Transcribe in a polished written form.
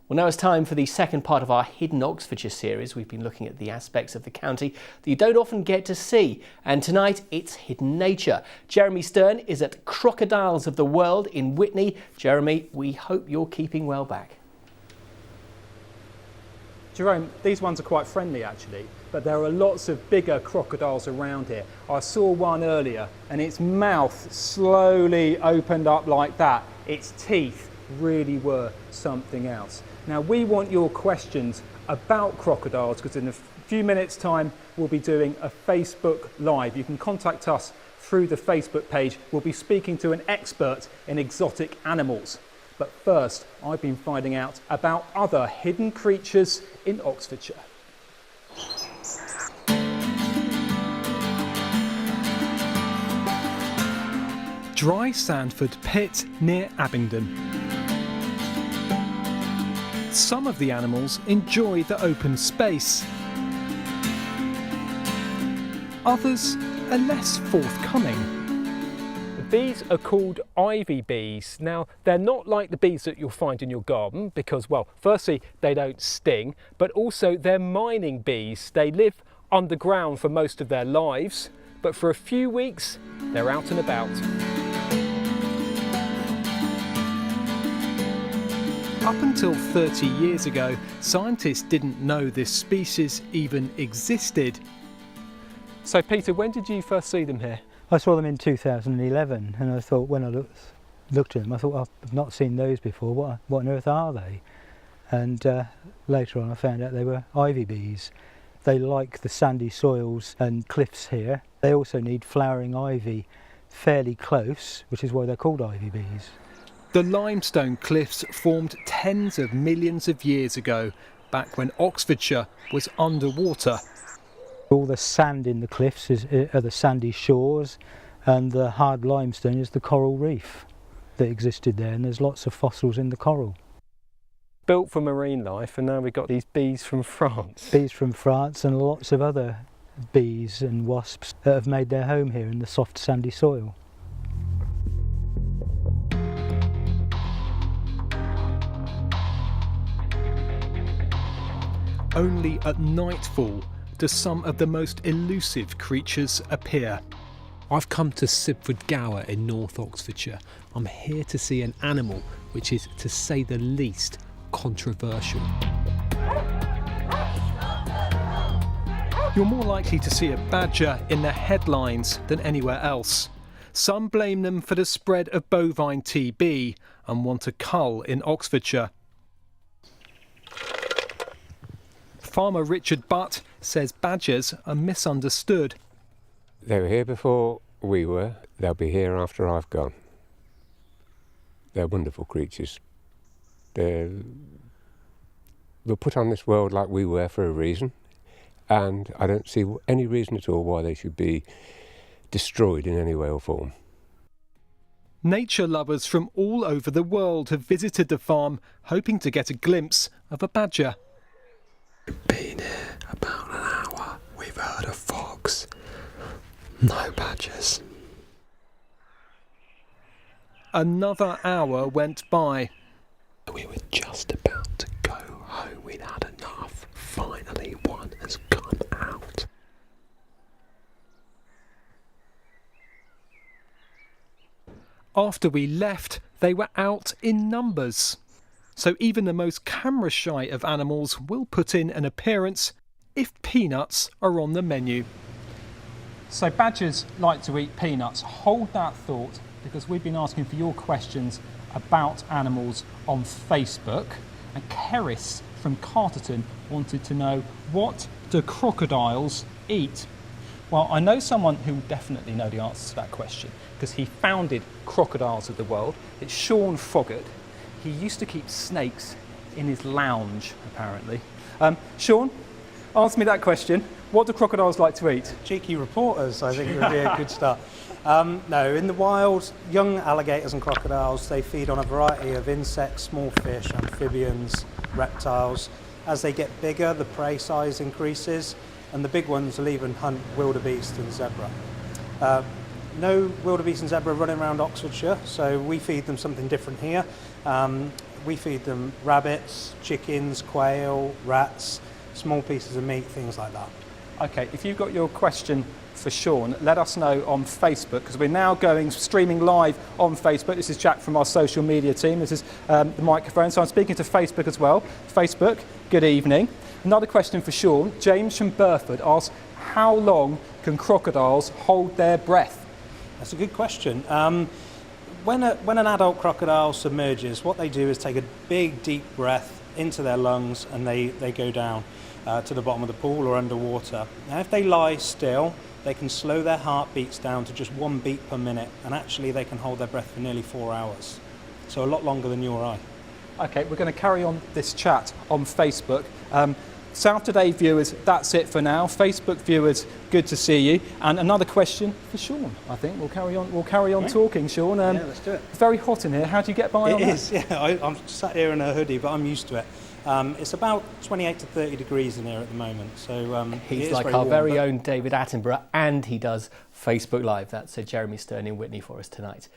Well, now it's time for the second part of our Hidden Oxfordshire series. We've been looking at the aspects of the county that you don't often get to see. And tonight, it's hidden nature. Jeremy Stern is at Crocodiles of the World in Witney. Jeremy, we hope you're keeping well back. Jerome, these ones are quite friendly actually, but there are lots of bigger crocodiles around here. I saw one earlier and its mouth slowly opened up like that. Its teeth really were something else. Now we want your questions about crocodiles because in a few minutes time we'll be doing a Facebook Live. You can contact us through the Facebook page. We'll be speaking to an expert in exotic animals. But first, I've been finding out about other hidden creatures in Oxfordshire. Dry Sandford Pit near Abingdon. Some of the animals enjoy the open space. Others are less forthcoming. These are called ivy bees. Now, they're not like the bees that you'll find in your garden because, well, firstly, they don't sting, but also they're mining bees. They live underground for most of their lives, but for a few weeks, they're out and about. Up until 30 years ago, scientists didn't know this species even existed. So, Peter, when did you first see them here? I saw them in 2011 and I thought, when I looked at them, I thought, I've not seen those before, what on earth are they? And later on I found out they were ivy bees. They like the sandy soils and cliffs here. They also need flowering ivy fairly close, which is why they're called ivy bees. The limestone cliffs formed tens of millions of years ago, back when Oxfordshire was underwater. All the sand in the cliffs are the sandy shores, and the hard limestone is the coral reef that existed there, and there's lots of fossils in the coral. Built for marine life, and now we've got these bees from France. Bees from France and lots of other bees and wasps that have made their home here in the soft sandy soil. Only at nightfall do some of the most elusive creatures appear. I've come to Sibford Gower in North Oxfordshire. I'm here to see an animal which is, to say the least, controversial. You're more likely to see a badger in the headlines than anywhere else. Some blame them for the spread of bovine TB and want a cull in Oxfordshire. Farmer Richard Butt says badgers are misunderstood. They were here before we were, they'll be here after I've gone. They're wonderful creatures. They were put on this world like we were for a reason, and I don't see any reason at all why they should be destroyed in any way or form. Nature lovers from all over the world have visited the farm, hoping to get a glimpse of a badger. We've been here about an hour. We've heard a fox. No badgers. Another hour went by. We were just about to go home. We'd had enough. Finally, one has come out. After we left, they were out in numbers. So even the most camera-shy of animals will put in an appearance if peanuts are on the menu. So badgers like to eat peanuts. Hold that thought, because we've been asking for your questions about animals on Facebook. And Keris from Carterton wanted to know, what do crocodiles eat? Well, I know someone who will definitely know the answer to that question, because he founded Crocodiles of the World. It's Sean Foggart. He used to keep snakes in his lounge, apparently. Sean, answer me that question. What do crocodiles like to eat? Cheeky reporters, I think would be a good start. No, in the wild, young alligators and crocodiles, they feed on a variety of insects, small fish, amphibians, reptiles. As they get bigger, the prey size increases, and the big ones will even hunt wildebeest and zebra. No wildebeest and zebra running around Oxfordshire, so we feed them something different here. we feed them rabbits, chickens, quail, rats, small pieces of meat, things like that. Okay, if you've got your question for Sean, let us know on Facebook, because we're now streaming live on Facebook. This is Jack from our social media team. This is the microphone, so I'm speaking to Facebook as well. Facebook, good evening. Another question for Sean. James from Burford asks, how long can crocodiles hold their breath? That's a good question. When an adult crocodile submerges, what they do is take a big, deep breath into their lungs, and they go down to the bottom of the pool or underwater. Now, if they lie still, they can slow their heartbeats down to just 1 beat per minute, and actually they can hold their breath for nearly 4 hours. So a lot longer than you or I. Okay, we're going to carry on this chat on Facebook. South Today viewers, that's it for now. Facebook viewers, good to see you. And another question for Sean, I think. We'll carry on talking, Sean. Yeah, let's do it. Very hot in here. How do you get by on that? It is, yeah. I'm sat here in a hoodie, but I'm used to it. It's about 28 to 30 degrees in here at the moment. So he's like our very own David Attenborough, and he does Facebook Live. That's Jeremy Stern in Whitney for us tonight.